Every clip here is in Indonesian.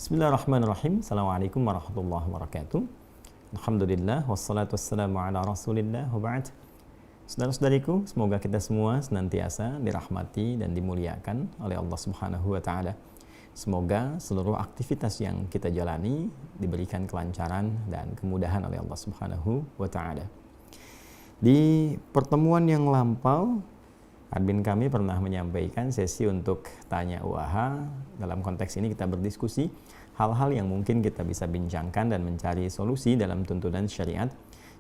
Bismillahirrahmanirrahim. Assalamualaikum warahmatullahi wabarakatuh. Alhamdulillah wassalatu wassalamu ala Rasulillah wa ba'd. Saudara-saudariku, semoga kita semua senantiasa dirahmati dan dimuliakan oleh Allah Subhanahu wa taala. Semoga seluruh aktivitas yang kita jalani diberikan kelancaran dan kemudahan oleh Allah Subhanahu wa taala. Di pertemuan yang lampau, admin kami pernah menyampaikan sesi untuk tanya UAH. Dalam konteks ini kita berdiskusi hal-hal yang mungkin kita bisa bincangkan dan mencari solusi dalam tuntunan syariat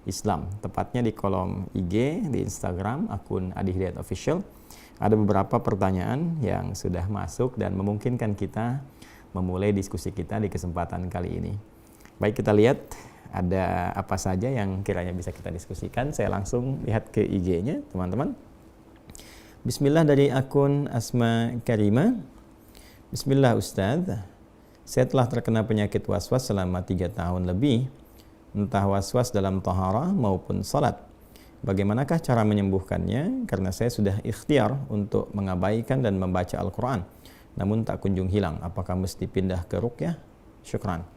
Islam. Tepatnya di kolom IG, di Instagram, akun Adi Hidayat Official. Ada beberapa pertanyaan yang sudah masuk dan memungkinkan kita memulai diskusi kita di kesempatan kali ini. Baik, kita lihat ada apa saja yang kiranya bisa kita diskusikan. Saya langsung lihat ke IG-nya, teman-teman. Bismillah dari akun Asma Karima. Bismillah Ustadz, saya telah terkena penyakit waswas selama 3 tahun lebih, entah waswas dalam taharah maupun salat. Bagaimanakah cara menyembuhkannya? Karena saya sudah ikhtiar untuk mengabaikan dan membaca Al-Quran, namun tak kunjung hilang. Apakah mesti pindah ke ruqyah? Syukran.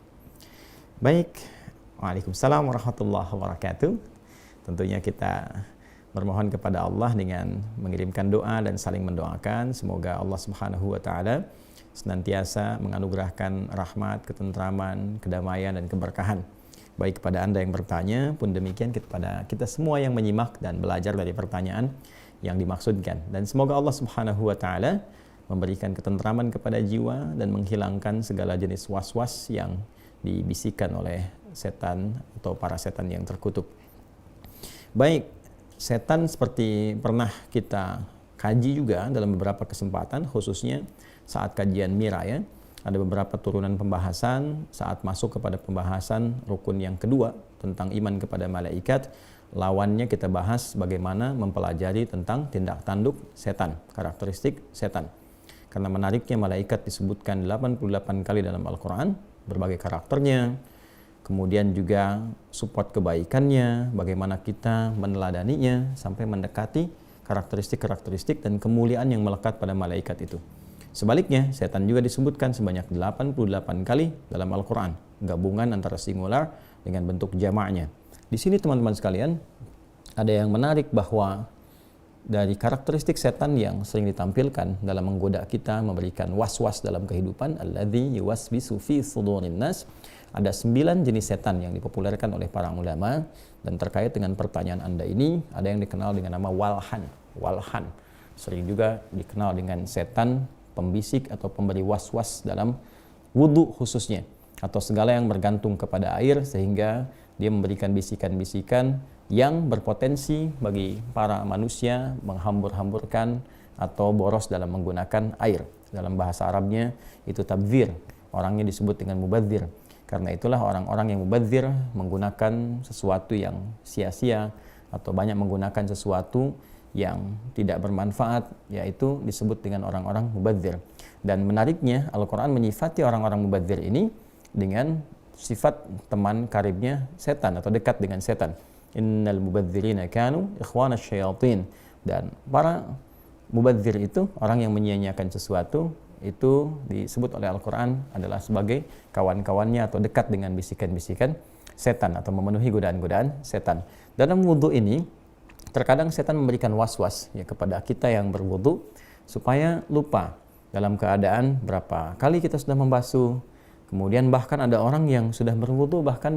Baik, Waalaikumsalam warahmatullahi wabarakatuh. Tentunya kita bermohon kepada Allah dengan mengirimkan doa dan saling mendoakan. Semoga Allah Subhanahu wa taala senantiasa menganugerahkan rahmat, ketentraman, kedamaian dan keberkahan baik kepada Anda yang bertanya pun demikian kepada kita semua yang menyimak dan belajar dari pertanyaan yang dimaksudkan. Dan semoga Allah Subhanahu wa taala memberikan ketentraman kepada jiwa dan menghilangkan segala jenis was-was yang dibisikkan oleh setan atau para setan yang terkutuk. Baik, setan seperti pernah kita kaji juga dalam beberapa kesempatan, khususnya saat kajian Mira ya. Ada beberapa turunan pembahasan saat masuk kepada pembahasan rukun yang kedua tentang iman kepada malaikat. Lawannya kita bahas bagaimana mempelajari tentang tindak tanduk setan, karakteristik setan. Karena menariknya malaikat disebutkan 88 kali dalam Al-Quran, berbagai karakternya, kemudian juga support kebaikannya, bagaimana kita meneladaninya sampai mendekati karakteristik-karakteristik dan kemuliaan yang melekat pada malaikat itu. Sebaliknya, setan juga disebutkan sebanyak 88 kali dalam Al-Quran, gabungan antara singular dengan bentuk jamaknya. Di sini teman-teman sekalian, ada yang menarik bahwa dari karakteristik setan yang sering ditampilkan dalam menggoda kita, memberikan was-was dalam kehidupan, alladzi yuwaswisu fi sudurin nas, ada 9 jenis setan yang dipopulerkan oleh para ulama. Dan terkait dengan pertanyaan Anda ini, ada yang dikenal dengan nama walhan, sering juga dikenal dengan setan pembisik atau pemberi was-was dalam wudhu khususnya, atau segala yang bergantung kepada air sehingga dia memberikan bisikan-bisikan yang berpotensi bagi para manusia menghambur-hamburkan atau boros dalam menggunakan air. Dalam bahasa Arabnya itu tabdzir, orangnya disebut dengan mubadzir. Karena itulah orang-orang yang mubadzir menggunakan sesuatu yang sia-sia atau banyak menggunakan sesuatu yang tidak bermanfaat, yaitu disebut dengan orang-orang mubadzir. Dan menariknya Al-Quran menyifati orang-orang mubadzir ini dengan sifat teman karibnya setan atau dekat dengan setan. Innal mubadzirina kanu ikhwana syayatin. Dan para mubadzir itu orang yang menyia-nyiakan sesuatu, itu disebut oleh Al-Quran adalah sebagai kawan-kawannya atau dekat dengan bisikan-bisikan setan atau memenuhi godaan-godaan setan. Dalam wudhu ini terkadang setan memberikan was-was ya kepada kita yang berwudu supaya lupa dalam keadaan berapa kali kita sudah membasuh. Kemudian bahkan ada orang yang sudah berwudu bahkan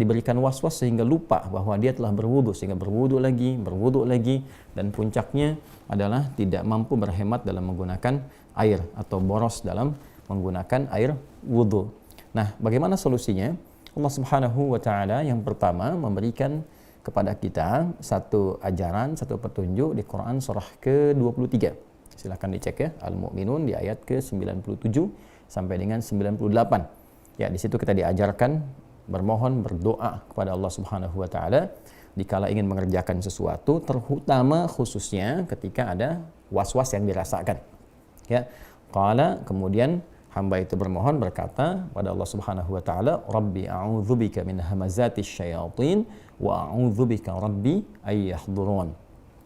diberikan was-was sehingga lupa bahwa dia telah berwudu, sehingga berwudu lagi, dan puncaknya adalah tidak mampu berhemat dalam menggunakan air atau boros dalam menggunakan air wudu. Nah, bagaimana solusinya? Allah Subhanahu wa taala yang pertama memberikan kepada kita satu ajaran, satu petunjuk di Quran surah ke-23. Silahkan dicek ya, Al-Mu'minun di ayat ke-97 sampai dengan 98. Ya, di situ kita diajarkan bermohon, berdoa kepada Allah Subhanahu wa taala dikala ingin mengerjakan sesuatu, terutama khususnya ketika ada was-was yang dirasakan. Ya, qala, kemudian hamba itu bermohon berkata pada Allah Subhanahu wa taala, Rabbi a'udzubika min hamazatis syayatin wa a'udzubika rabbi ay yahdurun.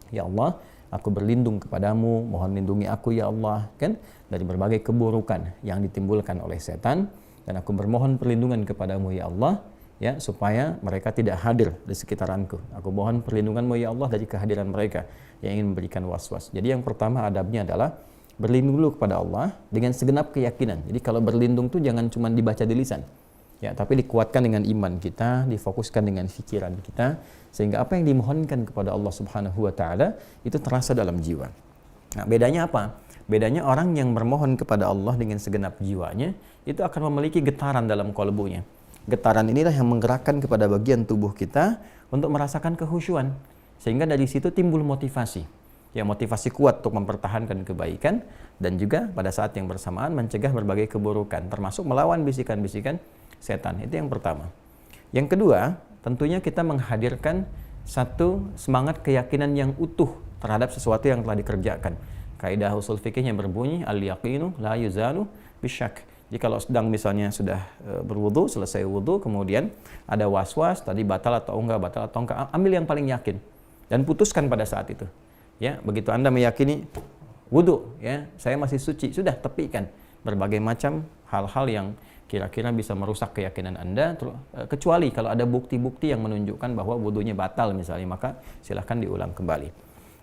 Ya Allah, aku berlindung kepadamu, mohon lindungi aku ya Allah, kan, dari berbagai keburukan yang ditimbulkan oleh setan, dan aku bermohon perlindungan kepadamu ya Allah, ya, supaya mereka tidak hadir di sekitaranku. Aku mohon perlindunganmu ya Allah dari kehadiran mereka yang ingin memberikan was-was. Jadi yang pertama adabnya adalah berlindung dulu kepada Allah dengan segenap keyakinan. Jadi kalau berlindung tuh jangan cuma dibaca di lisan, ya, tapi dikuatkan dengan iman kita, difokuskan dengan pikiran kita, sehingga apa yang dimohonkan kepada Allah Subhanahu wa taala itu terasa dalam jiwa. Nah, bedanya apa? Bedanya orang yang bermohon kepada Allah dengan segenap jiwanya itu akan memiliki getaran dalam kalbunya. Getaran inilah yang menggerakkan kepada bagian tubuh kita untuk merasakan kehusyuan, sehingga dari situ timbul motivasi. Ya, motivasi kuat untuk mempertahankan kebaikan dan juga pada saat yang bersamaan mencegah berbagai keburukan, termasuk melawan bisikan-bisikan setan. Itu yang pertama. Yang kedua, tentunya kita menghadirkan satu semangat keyakinan yang utuh terhadap sesuatu yang telah dikerjakan. Kaidah usul fikihnya berbunyi al-yaqinu la yuzalu bisyak. Jadi kalau sedang misalnya sudah berwudu, selesai wudu, kemudian ada was-was tadi batal atau enggak, ambil yang paling yakin dan putuskan pada saat itu. Ya, begitu Anda meyakini wudu, ya, saya masih suci, sudah tepikan berbagai macam hal-hal yang kira-kira bisa merusak keyakinan Anda, kecuali kalau ada bukti-bukti yang menunjukkan bahwa wudunya batal misalnya, maka silahkan diulang kembali.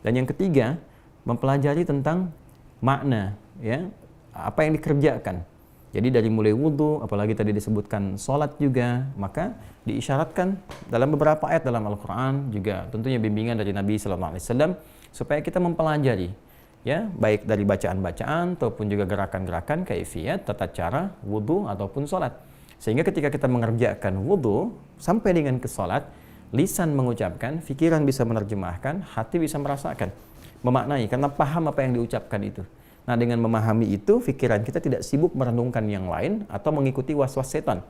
Dan yang ketiga, mempelajari tentang makna, ya, apa yang dikerjakan. Jadi dari mulai wudu, apalagi tadi disebutkan sholat juga, maka diisyaratkan dalam beberapa ayat dalam Al-Quran, juga tentunya bimbingan dari Nabi SAW, supaya kita mempelajari, ya, baik dari bacaan-bacaan ataupun juga gerakan-gerakan, kaifiyat, tata cara wudu ataupun sholat. Sehingga ketika kita mengerjakan wudu sampai dengan ke sholat, lisan mengucapkan, pikiran bisa menerjemahkan, hati bisa merasakan, memaknai, karena paham apa yang diucapkan itu. Nah, dengan memahami itu, pikiran kita tidak sibuk merenungkan yang lain atau mengikuti was-was setan,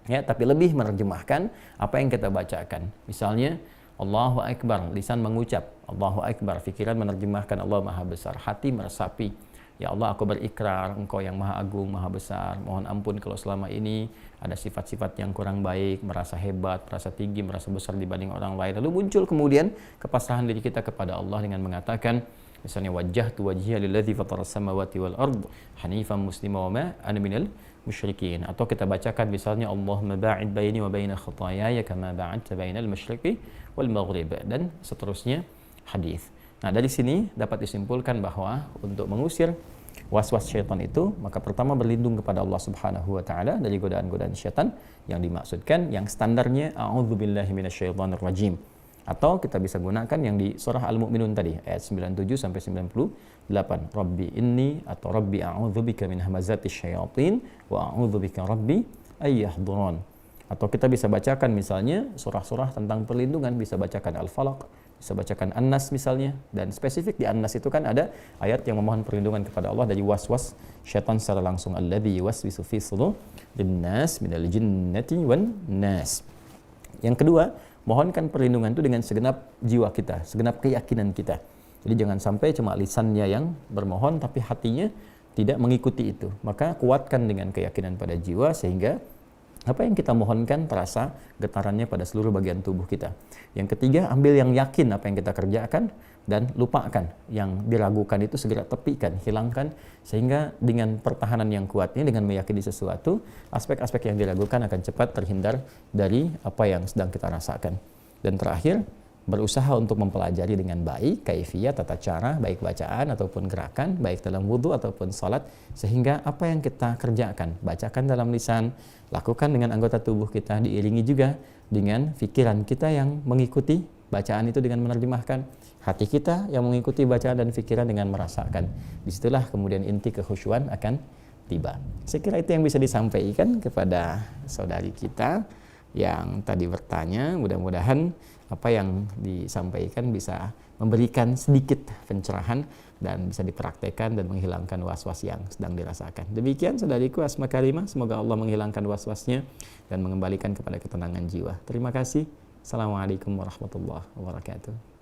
ya, tapi lebih menerjemahkan apa yang kita bacakan. Misalnya Allahu Akbar, lisan mengucap Allahu Akbar, pikiran menerjemahkan Allah Maha Besar, hati meresapi, ya Allah, aku berikrar Engkau yang Maha Agung, Maha Besar, mohon ampun kalau selama ini ada sifat-sifat yang kurang baik, merasa hebat, merasa tinggi, merasa besar dibanding orang lain. Lalu muncul kemudian kepasrahan diri kita kepada Allah dengan mengatakan, misalnya wajjahtu wajhiya lilladzi fataras samawati wal ard hanifan muslima wa ma ana minal musyrikin. Atau kita bacakan misalnya Allahumma ba'id baini wa baina khataayaya kama ba'adta bainal masyriqi wal maghrib, dan seterusnya hadis. Nah, dari sini dapat disimpulkan bahwa untuk mengusir was-was syaitan itu, maka pertama berlindung kepada Allah Subhanahu wa taala dari godaan-godaan syaitan yang dimaksudkan, yang standarnya a'udzubillahi minasyaitonir rajim. Atau kita bisa gunakan yang di surah Al-Mu'minun tadi, ayat 97 sampai 98. Rabbi inni atau Rabbi a'udzubika min hamazatis syayatin wa a'udzubika Rabbi ayyahdurun. Atau kita bisa bacakan misalnya surah-surah tentang perlindungan, bisa bacakan Al-Falaq, bisa bacakan An-Nas misalnya, dan spesifik di An-Nas itu kan ada ayat yang memohon perlindungan kepada Allah dari was-was syaitan secara langsung, alladzi yuwaswisu fi sudurin nas minal jinnati wan nas. Yang kedua, mohonkan perlindungan itu dengan segenap jiwa kita, segenap keyakinan kita. Jadi jangan sampai cuma lisannya yang bermohon tapi hatinya tidak mengikuti itu. Maka kuatkan dengan keyakinan pada jiwa sehingga apa yang kita mohonkan terasa getarannya pada seluruh bagian tubuh kita. Yang ketiga, ambil yang yakin apa yang kita kerjakan dan lupakan yang diragukan itu, segera tepikan, hilangkan, sehingga dengan pertahanan yang kuat ini, dengan meyakini sesuatu, aspek-aspek yang diragukan akan cepat terhindar dari apa yang sedang kita rasakan. Dan terakhir, berusaha untuk mempelajari dengan baik kaifiyat, tata cara, baik bacaan ataupun gerakan, baik dalam wudhu ataupun salat, sehingga apa yang kita kerjakan, bacakan dalam lisan, lakukan dengan anggota tubuh kita, diiringi juga dengan pikiran kita yang mengikuti bacaan itu dengan menerjemahkan, hati kita yang mengikuti bacaan dan pikiran dengan merasakan. Disitulah kemudian inti kekhusyuan akan tiba. Saya kira itu yang bisa disampaikan kepada saudari kita yang tadi bertanya. Mudah-mudahan apa yang disampaikan bisa memberikan sedikit pencerahan dan bisa dipraktekkan dan menghilangkan was-was yang sedang dirasakan. Demikian saudariku Asma Karimah, semoga Allah menghilangkan was-wasnya dan mengembalikan kepada ketenangan jiwa. Terima kasih. Assalamualaikum warahmatullahi wabarakatuh.